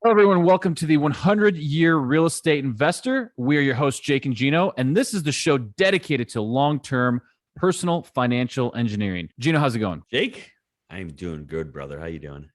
Hello, everyone. Welcome to the 100-Year Real Estate Investor. We are your hosts, Jake and Gino, and this is the show dedicated to long-term personal financial engineering. Gino, how's it going? Jake, I'm doing good, brother. How you doing?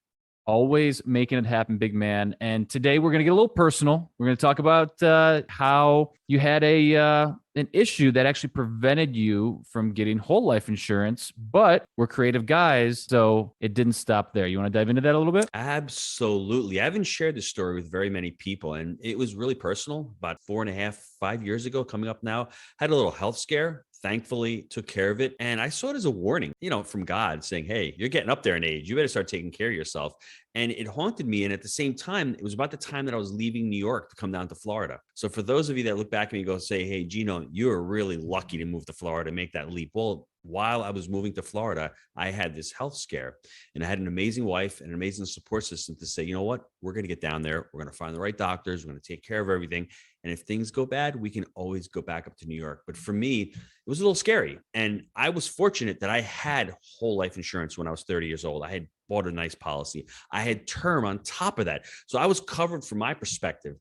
Always making it happen, big man. And today we're going to get a little personal. We're going to talk about how you had an issue that actually prevented you from getting whole life insurance, but we're creative guys, so it didn't stop there. You want to dive into that a little bit? Absolutely. I haven't shared this story with very many people, and it was really personal. About 4.5, 5 years ago, coming up now, had a little health scare. Thankfully, took care of it. And I saw it as a warning, from God saying, hey, you're getting up there in age. You better start taking care of yourself. And it haunted me. And at the same time, it was about the time that I was leaving New York to come down to Florida. So for those of you that look back at me and go say, hey, Gino, you were really lucky to move to Florida and make that leap. Well, while I was moving to Florida, I had this health scare, and I had an amazing wife and an amazing support system to say, you know what, we're going to get down there. We're going to find the right doctors. We're going to take care of everything. And if things go bad, we can always go back up to New York. But for me, it was a little scary. And I was fortunate that I had whole life insurance when I was 30 years old. I had bought a nice policy. I had term on top of that. So I was covered from my perspective.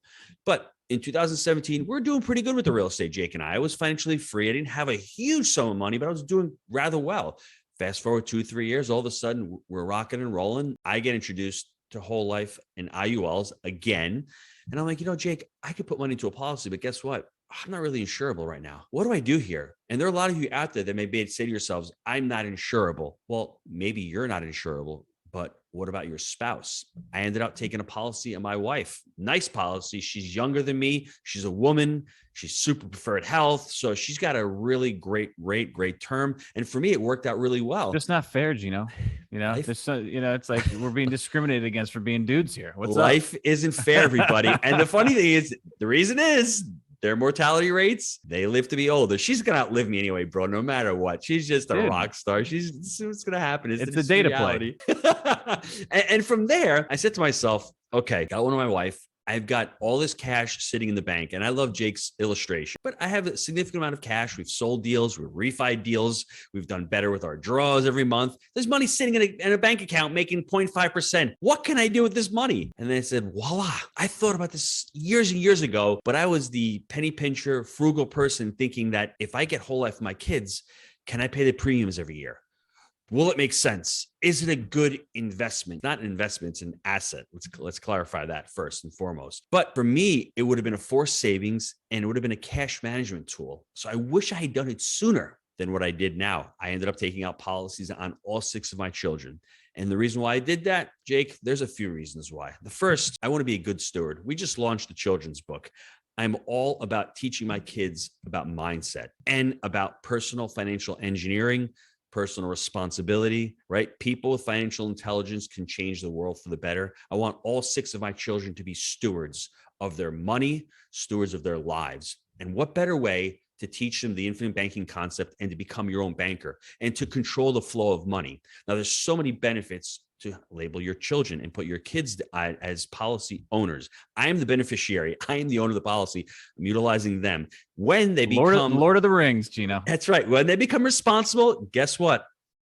But in 2017, we're doing pretty good with the real estate, Jake and I. I was financially free. I didn't have a huge sum of money, but I was doing rather well. Fast forward 2-3 years, all of a sudden we're rocking and rolling. I get introduced to whole life and IULs again. And I'm like, Jake, I could put money into a policy, but guess what? I'm not really insurable right now. What do I do here? And there are a lot of you out there that may say to yourselves, I'm not insurable. Well, maybe you're not insurable, but what about your spouse? I ended up taking a policy on my wife. Nice policy. She's younger than me. She's a woman. She's super preferred health. So she's got a really great rate, great term. And for me, it worked out really well. Just not fair, Gino. It's like we're being discriminated against for being dudes here. What's Life isn't fair, everybody. And the funny thing is, the reason is their mortality rates, they live to be older. She's going to outlive me anyway, bro, no matter what. She's just a rock star. It's going to happen. It's a data play. and from there, I said to myself, okay, got one of my wife. I've got all this cash sitting in the bank, and I love Jake's illustration, but I have a significant amount of cash. We've sold deals, we've refied deals. We've done better with our draws every month. There's money sitting in a bank account making 0.5%. What can I do with this money? And then I said, voila. I thought about this years and years ago, but I was the penny pincher, frugal person thinking that if I get whole life for my kids, can I pay the premiums every year? Will it make sense? Is it a good investment? Not an investment, it's an asset. Let's clarify that first and foremost. But for me, it would have been a forced savings and it would have been a cash management tool. So I wish I had done it sooner than what I did now. I ended up taking out policies on all 6 of my children. And the reason why I did that, Jake, there's a few reasons why. The first, I want to be a good steward. We just launched a children's book. I'm all about teaching my kids about mindset and about personal financial engineering, personal responsibility, right? People with financial intelligence can change the world for the better. I want all 6 of my children to be stewards of their money, stewards of their lives. And what better way to teach them the infinite banking concept and to become your own banker and to control the flow of money? Now, there's so many benefits to label your children and put your kids as policy owners. I am the beneficiary. I am the owner of the policy. I'm utilizing them. When they become Lord of the Rings, Gino. That's right. When they become responsible, guess what?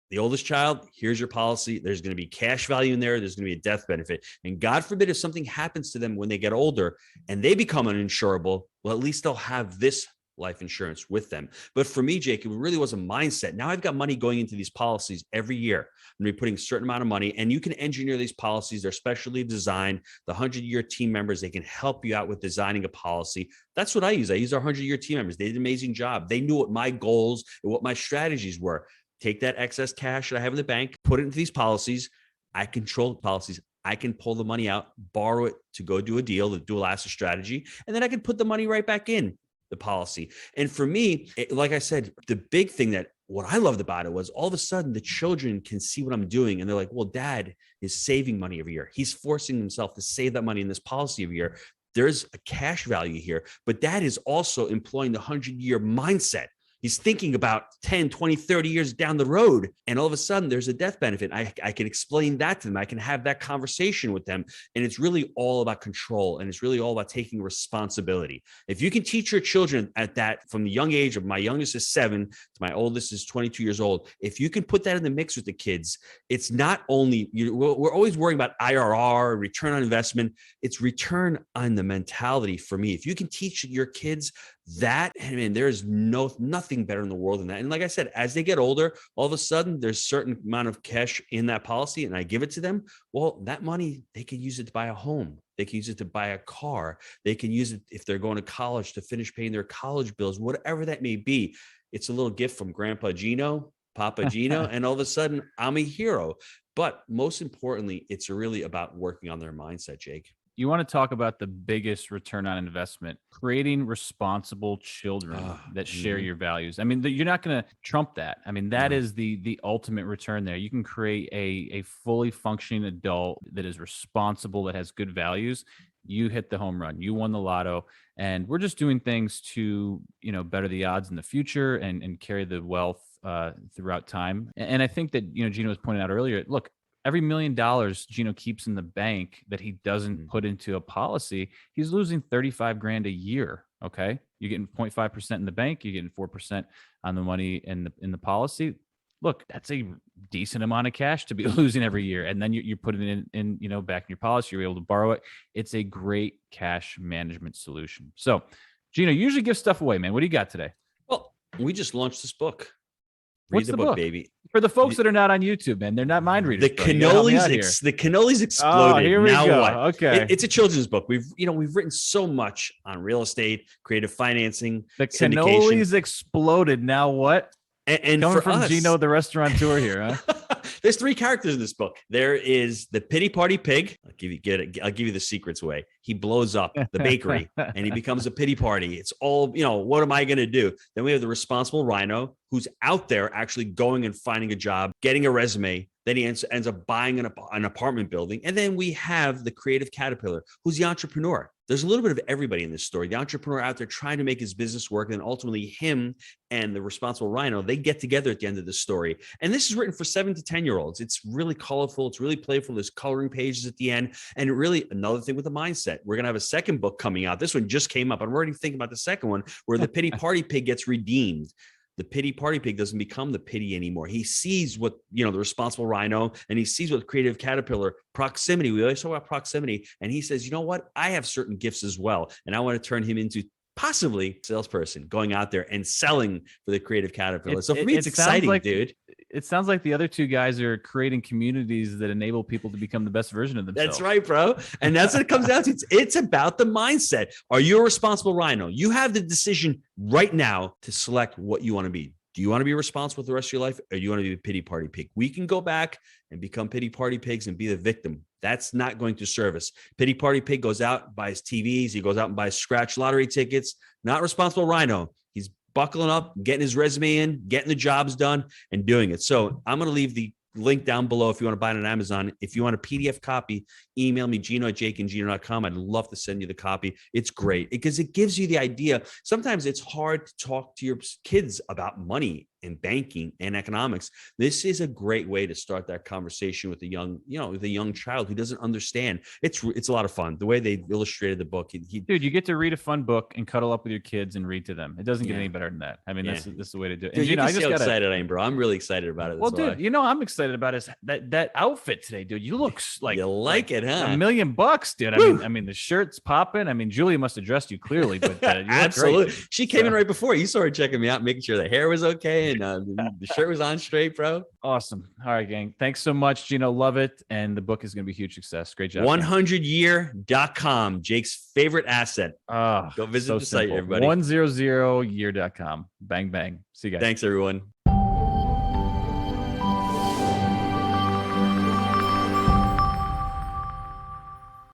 The oldest child, here's your policy. There's going to be cash value in there. There's going to be a death benefit. And God forbid if something happens to them when they get older and they become uninsurable, well, at least they'll have this life insurance with them. But for me, Jake, it really was a mindset. Now I've got money going into these policies every year. I'm going to be putting a certain amount of money, and you can engineer these policies. They're specially designed. The 100-year team members, they can help you out with designing a policy. That's what I use. I use our 100-year team members. They did an amazing job. They knew what my goals and what my strategies were. Take that excess cash that I have in the bank, put it into these policies. I control the policies. I can pull the money out, borrow it to go do a deal, the dual asset strategy, and then I can put the money right back in the policy. And for me, like I said, the big thing that what I loved about it was all of a sudden the children can see what I'm doing. And they're like, well, dad is saving money every year. He's forcing himself to save that money in this policy every year. There's a cash value here, but dad is also employing the 100-year mindset. He's thinking about 10, 20, 30 years down the road. And all of a sudden there's a death benefit. I can explain that to them. I can have that conversation with them. And it's really all about control. And it's really all about taking responsibility. If you can teach your children at that from the young age of, my youngest is 7 to my oldest is 22 years old. If you can put that in the mix with the kids, it's not only, we're always worrying about IRR, return on investment. It's return on the mentality for me. If you can teach your kids that, I mean, there is nothing better in the world than that. And like I said, as they get older, all of a sudden there's a certain amount of cash in that policy and I give it to them. Well, that money, they can use it to buy a home. They can use it to buy a car. They can use it if they're going to college to finish paying their college bills, whatever that may be. It's a little gift from Grandpa Gino, Papa Gino, and all of a sudden I'm a hero. But most importantly, it's really about working on their mindset, Jake. You want to talk about the biggest return on investment, creating responsible children that share your values. I mean, you're not going to trump that. I mean, that is the ultimate return there. You can create a fully functioning adult that is responsible, that has good values. You hit the home run. You won the lotto. And we're just doing things to, better the odds in the future and carry the wealth throughout time. And I think that, Gino was pointing out earlier, look, every $1 million Gino keeps in the bank that he doesn't put into a policy, he's losing 35 grand a year. Okay. You're getting 0.5% in the bank. You're getting 4% on the money in the policy. Look, that's a decent amount of cash to be losing every year. And then you're putting it in, back in your policy. You're able to borrow it. It's a great cash management solution. So Gino, you usually give stuff away, man. What do you got today? Well, we just launched this book. What's Read the book, baby. For the folks that are not on YouTube, man, they're not mind readers. The cannolis exploded. Oh, here we go. What? Okay. It's a children's book. We've written so much on real estate, creative financing. The cannolis exploded. Now what? And coming from us, Gino, the restaurateur here, huh? There's 3 characters in this book. There is the pity party pig. I'll give you the secrets away. He blows up the bakery and he becomes a pity party. It's all, what am I going to do? Then we have the responsible rhino who's out there actually going and finding a job, getting a resume. Then he ends up buying an apartment building. And then we have the creative caterpillar, who's the entrepreneur. There's a little bit of everybody in this story. The entrepreneur out there trying to make his business work. And ultimately him and the responsible rhino, they get together at the end of the story. And this is written for 7 to 10-year-olds. It's really colorful. It's really playful. There's coloring pages at the end. And really another thing with the mindset, we're going to have a second book coming out. This one just came up. I'm already thinking about the second one where the pity party pig gets redeemed. The pity party pig doesn't become the pity anymore. He sees what, the responsible rhino, and he sees what the creative caterpillar, proximity. We always talk about proximity. And he says, you know what? I have certain gifts as well. And I want to turn him into possibly a salesperson going out there and selling for the creative caterpillar. So for me, it's exciting, dude. It sounds like the other 2 guys are creating communities that enable people to become the best version of themselves. That's right, bro. And that's what it comes down to. It's about the mindset. Are you a responsible rhino? You have the decision right now to select what you want to be. Do you want to be responsible for the rest of your life, or do you want to be a pity party pig? We can go back and become pity party pigs and be the victim. That's not going to serve us. Pity party pig goes out, buys TVs. He goes out and buys scratch lottery tickets. Not responsible rhino. He's buckling up, getting his resume in, getting the jobs done, and doing it. So I'm going to leave the link down below if you want to buy it on Amazon. If you want a PDF copy, email me, gino@jakeandgino.com. I'd love to send you the copy. It's great because it gives you the idea. Sometimes it's hard to talk to your kids about money and banking and economics. This is a great way to start that conversation with a young, with a young child who doesn't understand. It's a lot of fun. The way they illustrated the book. Dude, you get to read a fun book and cuddle up with your kids and read to them. It doesn't get any better than that. I mean, this is the way to do it. Dude, you can see how excited I am, bro. I'm really excited about it. Well, dude, I'm excited about is that outfit today, dude. You look like you like it, huh? $1 million, dude. I mean, the shirt's popping. I mean, Julia must have dressed you clearly, but you absolutely. She came in right before. You saw her checking me out, making sure the hair was okay and the shirt was on straight, bro. Awesome. All right, gang. Thanks so much, Gino. Love it. And the book is going to be a huge success. Great job. 100year.com, Jake's favorite asset. Go visit the site, everybody. 100year.com. Bang, bang. See you guys. Thanks, everyone.